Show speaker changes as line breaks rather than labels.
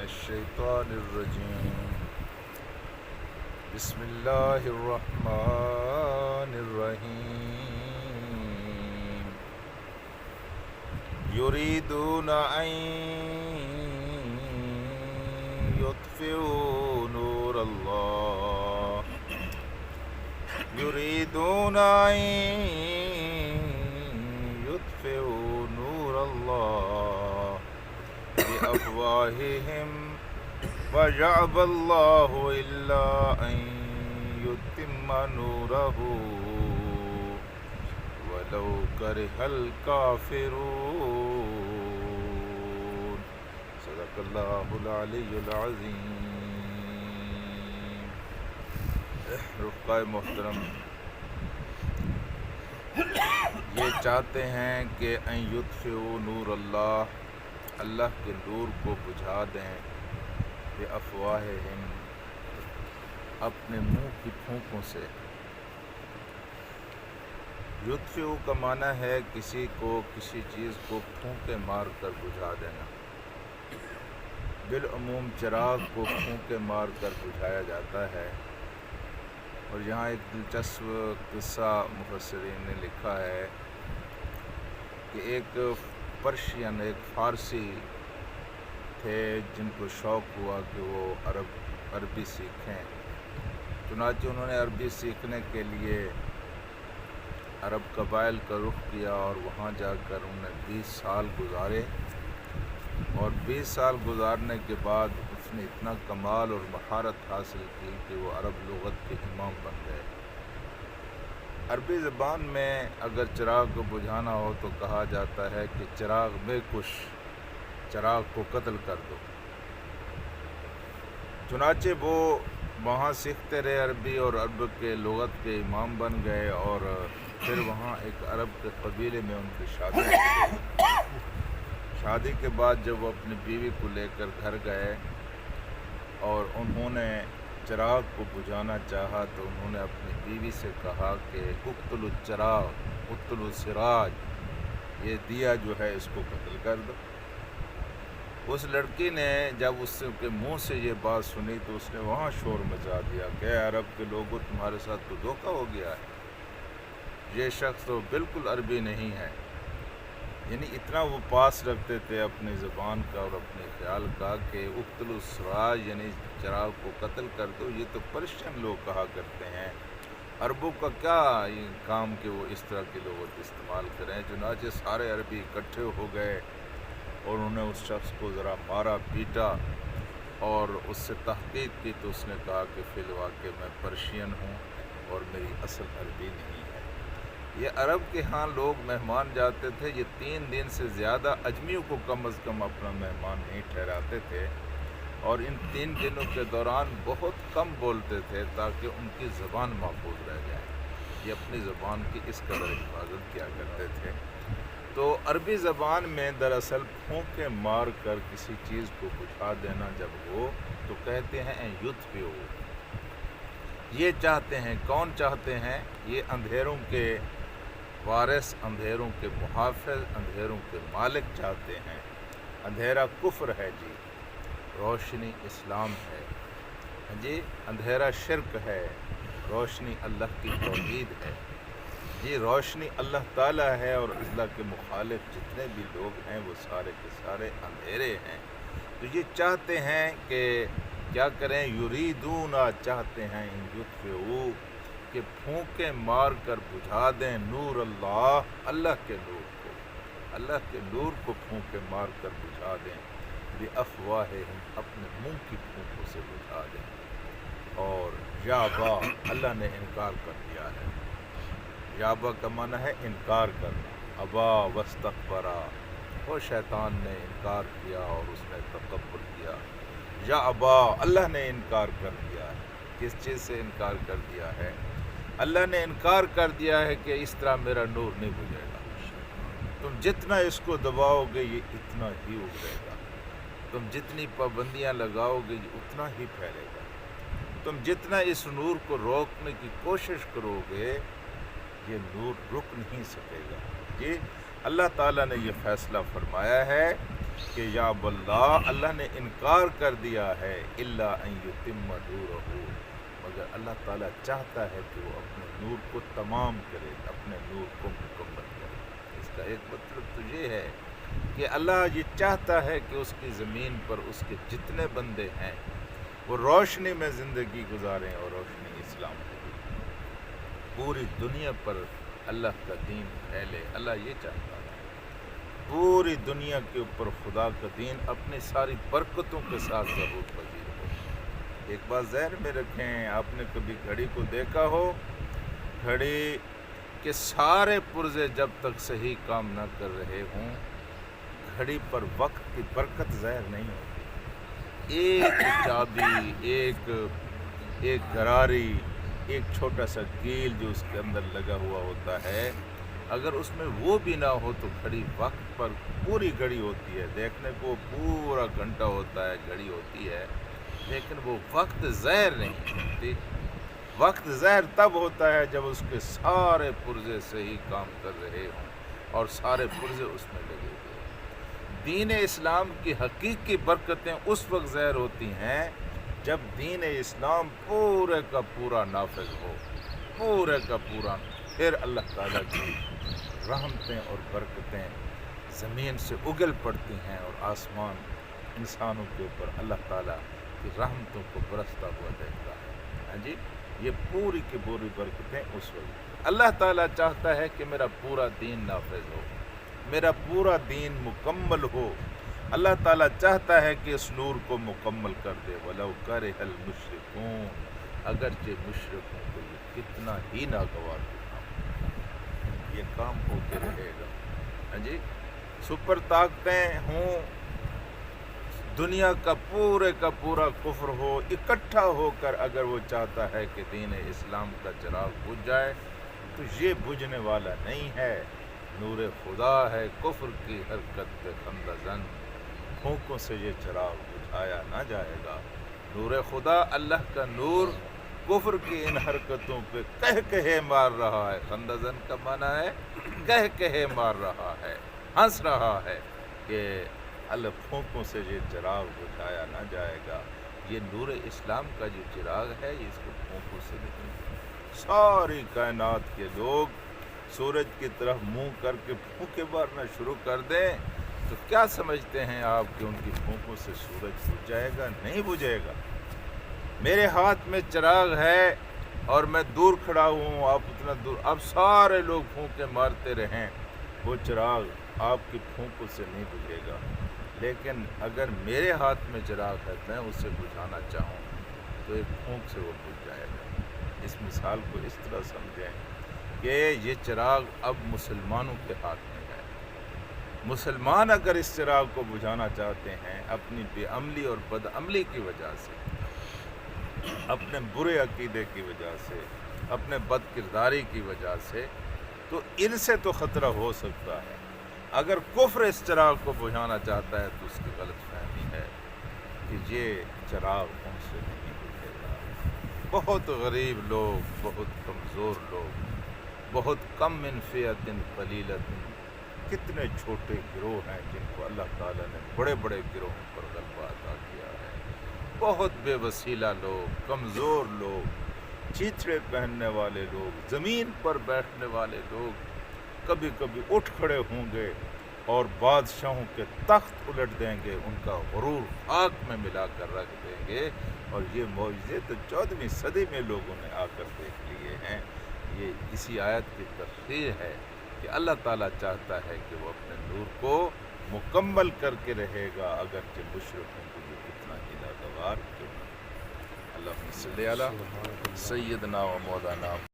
الشيطان الرجيم بسم الله الرحمن الرحيم يريدون أن يطفئوا نور الله يريدون أن يطفئوا نور الله بأفواههم ويأبى الله إلا أن يتم نوره ولو كره الكافرون صدق الله العلي العظيم. رفقائے محترم، یہ چاہتے ہیں کہ ان یطفئوا نور اللہ، اللہ کے نور کو بجھا دیں، بافواہہم، اپنے منہ کی پھونکوں سے۔ یطفئوا کا معنی ہے کسی چیز کو پھونکے مار کر بجھا دینا۔ بالعموم چراغ کو پھونکے مار کر بجھایا جاتا ہے۔ اور یہاں ایک دلچسپ قصہ مفسرین نے لکھا ہے کہ ایک پرشین، ایک فارسی تھے جن کو شوق ہوا کہ وہ عربی سیکھیں، چنانچہ انہوں نے عربی سیکھنے کے لیے عرب قبائل کا رخ کیا اور وہاں جا کر انہوں نے 20 سال گزارے، اور 20 سال گزارنے کے بعد اس نے اتنا کمال اور مہارت حاصل کی کہ وہ عرب لغت کے امام بن گئے۔ عربی زبان میں اگر چراغ کو بجھانا ہو تو کہا جاتا ہے کہ چراغ میں کش، چراغ کو قتل کر دو۔ چنانچہ وہ وہاں سیکھتے رہے عربی اور عرب کے لغت کے امام بن گئے، اور پھر وہاں ایک عرب کے قبیلے میں ان کی شادی ہوئی۔ شادی کے بعد جب وہ اپنی بیوی کو لے کر گھر گئے اور انہوں نے چراغ کو بجھانا چاہا تو انہوں نے اپنی بیوی سے کہا کہ اقتلوا الچراغ اقتلوا السراج، یہ دیا جو ہے اس کو قتل کر دو۔ اس لڑکی نے جب اس کے منہ سے یہ بات سنی تو اس نے وہاں شور مچا دیا کہ اے عرب کے لوگوں، تمہارے ساتھ تو دھوکہ ہو گیا ہے، یہ شخص تو بالکل عربی نہیں ہے۔ یعنی اتنا وہ پاس رکھتے تھے اپنی زبان کا اور اپنے خیال کا کہ اقتلوا السراج یعنی چراغ کو قتل کر دو، یہ تو پرشین لوگ کہا کرتے ہیں، عربوں کا کیا کام کہ وہ اس طرح کے لغت استعمال کریں۔ چنانچہ سارے عربی اکٹھے ہو گئے اور انہوں نے اس شخص کو ذرا مارا پیٹا اور اس سے تحقیق کی تو اس نے کہا کہ فی الواقع میں پرشین ہوں اور میری اصل عربی نہیں ہے۔ یہ عرب کے ہاں لوگ مہمان جاتے تھے، یہ 3 دن سے زیادہ اجمیوں کو کم از کم اپنا مہمان نہیں ٹھہراتے تھے، اور ان 3 دنوں کے دوران بہت کم بولتے تھے تاکہ ان کی زبان محفوظ رہ جائے۔ یہ اپنی زبان کی اس قدر حفاظت کیا کرتے تھے۔ تو عربی زبان میں دراصل پھونکے مار کر کسی چیز کو بجھا دینا جب ہو تو کہتے ہیں ان یطفئوا۔ یہ چاہتے ہیں، کون چاہتے ہیں؟ یہ اندھیروں کے وارث، اندھیروں کے محافظ، اندھیروں کے مالک چاہتے ہیں۔ اندھیرا کفر ہے جی، روشنی اسلام ہے جی، اندھیرا شرک ہے، روشنی اللہ کی توحید ہے جی، روشنی اللہ تعالیٰ ہے، اور اللہ کے مخالف جتنے بھی لوگ ہیں وہ سارے کے سارے اندھیرے ہیں۔ تو یہ چاہتے ہیں کہ کیا کریں؟ یریدون، چاہتے ہیں، ان یطفئوا، کہ پھونکے مار کر بجھا دیں نور اللہ، اللہ کے نور کو، اللہ کے نور کو پھونکے مار کر بجھا دیں، بافواہہم، اپنے منہ کی پھونکوں سے بجھا دیں۔ اور یابا، اللہ نے انکار کر دیا ہے۔ یابا کا معنی ہے انکار کرنا، ابا واستکبرا، وہ شیطان نے انکار کیا اور اس نے تکبر کیا۔ یا ابا، اللہ نے انکار کر دیا ہے۔ کس چیز سے انکار کر دیا ہے؟ اللہ نے انکار کر دیا ہے کہ اس طرح میرا نور نہیں بجھے گا، تم جتنا اس کو دباؤ گے یہ اتنا ہی ابھرے گا، تم جتنی پابندیاں لگاؤ گے یہ اتنا ہی پھیلے گا، تم جتنا اس نور کو روکنے کی کوشش کرو گے یہ نور رک نہیں سکے گا۔ یہ اللہ تعالیٰ نے یہ فیصلہ فرمایا ہے کہ یا واللہ اللہ نے انکار کر دیا ہے الا ان یتم نورہ، مگر اللہ تعالیٰ چاہتا ہے کہ وہ اپنے نور کو تمام کرے، اپنے نور کو مکمل کرے۔ اس کا ایک مطلب تو یہ ہے کہ اللہ یہ چاہتا ہے کہ اس کی زمین پر اس کے جتنے بندے ہیں وہ روشنی میں زندگی گزاریں اور روشنی اسلام کو پوری دنیا پر اللہ کا دین پھیلے۔ اللہ یہ چاہتا ہے پوری دنیا کے اوپر خدا کا دین اپنی ساری برکتوں کے ساتھ ظہور پذیر ہو۔ ایک بات ذہن میں رکھیں، آپ نے کبھی گھڑی کو دیکھا ہو، گھڑی کے سارے پرزے جب تک صحیح کام نہ کر رہے ہوں گھڑی پر وقت کی برکت ظاہر نہیں ہوتی۔ ایک چابی، ایک گراری، ایک چھوٹا سا کیل جو اس کے اندر لگا ہوا ہوتا ہے، اگر اس میں وہ بھی نہ ہو تو گھڑی وقت پر پوری گھڑی ہوتی ہے، دیکھنے کو پورا گھنٹہ ہوتا ہے، گھڑی ہوتی ہے، لیکن وہ وقت ظاہر نہیں ہوتی۔ وقت ظاہر تب ہوتا ہے جب اس کے سارے پرزے صحیح کام کر رہے ہوں اور سارے پرزے اس میں لگے ہوئے۔ دین اسلام کی حقیقی برکتیں اس وقت ظاہر ہوتی ہیں جب دین اسلام پورے کا پورا نافذ ہو، پورے کا پورا، پھر اللہ تعالیٰ کی رحمتیں اور برکتیں زمین سے اگل پڑتی ہیں اور آسمان انسانوں کے اوپر اللہ تعالیٰ کی رحمتوں کو برستا ہوا دیکھتا ہے۔ ہاں جی، یہ پوری کی پوری برکتیں اس وقت اللہ تعالیٰ چاہتا ہے کہ میرا پورا دین نافذ ہو، میرا پورا دین مکمل ہو۔ اللہ تعالیٰ چاہتا ہے کہ اس نور کو مکمل کر دے۔ وَلَوْ كَرِهَ الْمُشْرِكُونَ، اگرچہ مشرکوں کو یہ کتنا ہی ناگوار ہو، یہ کام ہو کے رہے گا۔ ہاں جی، سپر طاقتیں ہوں، دنیا کا پورا کفر ہو، اکٹھا ہو کر اگر وہ چاہتا ہے کہ دین اسلام کا چراغ بجھ جائے تو یہ بجھنے والا نہیں ہے۔ نور خدا ہے کفر کی حرکت پہ خندہ زن، پھونکوں سے یہ چراغ بجھایا نہ جائے گا۔ نور خدا، اللہ کا نور، کفر کی ان حرکتوں پہ کہے مار رہا ہے۔ خندہ زن کا معنی ہے کہے مار رہا ہے، ہنس رہا ہے کہ اللہ پھونکوں سے یہ چراغ بجھایا نہ جائے گا۔ یہ نور اسلام کا جو چراغ ہے یہ اس کو پھونکوں سے نہیں، ساری کائنات کے لوگ سورج کی طرف منہ کر کے پھونکے مارنا شروع کر دیں تو کیا سمجھتے ہیں آپ کہ ان کی پھونکوں سے سورج بجھ جائے گا؟ نہیں بجھے گا۔ میرے ہاتھ میں چراغ ہے اور میں دور کھڑا ہوں، آپ اتنا دور، اب سارے لوگ پھونکے مارتے رہیں، وہ چراغ آپ کی پھونکوں سے نہیں بجھے گا۔ لیکن اگر میرے ہاتھ میں چراغ ہے، میں اسے بجھانا چاہوں تو ایک پھونک سے وہ بجھ جائے گا۔ اس مثال کو اس طرح سمجھیں کہ یہ چراغ اب مسلمانوں کے ہاتھ میں ہے۔ مسلمان اگر اس چراغ کو بجھانا چاہتے ہیں اپنی بے عملی اور بد عملی کی وجہ سے، اپنے برے عقیدے کی وجہ سے، اپنے بد کرداری کی وجہ سے، تو ان سے تو خطرہ ہو سکتا ہے۔ اگر کفر اس چراغ کو بجھانا چاہتا ہے تو اس کی غلط فہمی ہے کہ یہ چراغ ان سے نہیں بجھے گا۔ بہت غریب لوگ، بہت کمزور لوگ، بہت کم من فئۃ قلیلۃ، کتنے چھوٹے گروہ ہیں جن کو اللہ تعالیٰ نے بڑے بڑے گروہوں پر غلبہ عطا کیا ہے۔ بہت بے وسیلہ لوگ، کمزور لوگ، چیتھڑے پہننے والے لوگ، زمین پر بیٹھنے والے لوگ کبھی کبھی اٹھ کھڑے ہوں گے اور بادشاہوں کے تخت الٹ دیں گے، ان کا غرور خاک میں ملا کر رکھ دیں گے، اور یہ معجزے تو 14ویں صدی میں لوگوں نے آ کر دیکھ لیے ہیں۔ یہ اسی آیت کی تفسیر ہے کہ اللہ تعالیٰ چاہتا ہے کہ وہ اپنے نور کو مکمل کر کے رہے گا، اگرچہ مشرکوں کو یہ کتنا ہی ناگوار کیوں نہ۔ اللہم صلی علی سیدنا و مولانا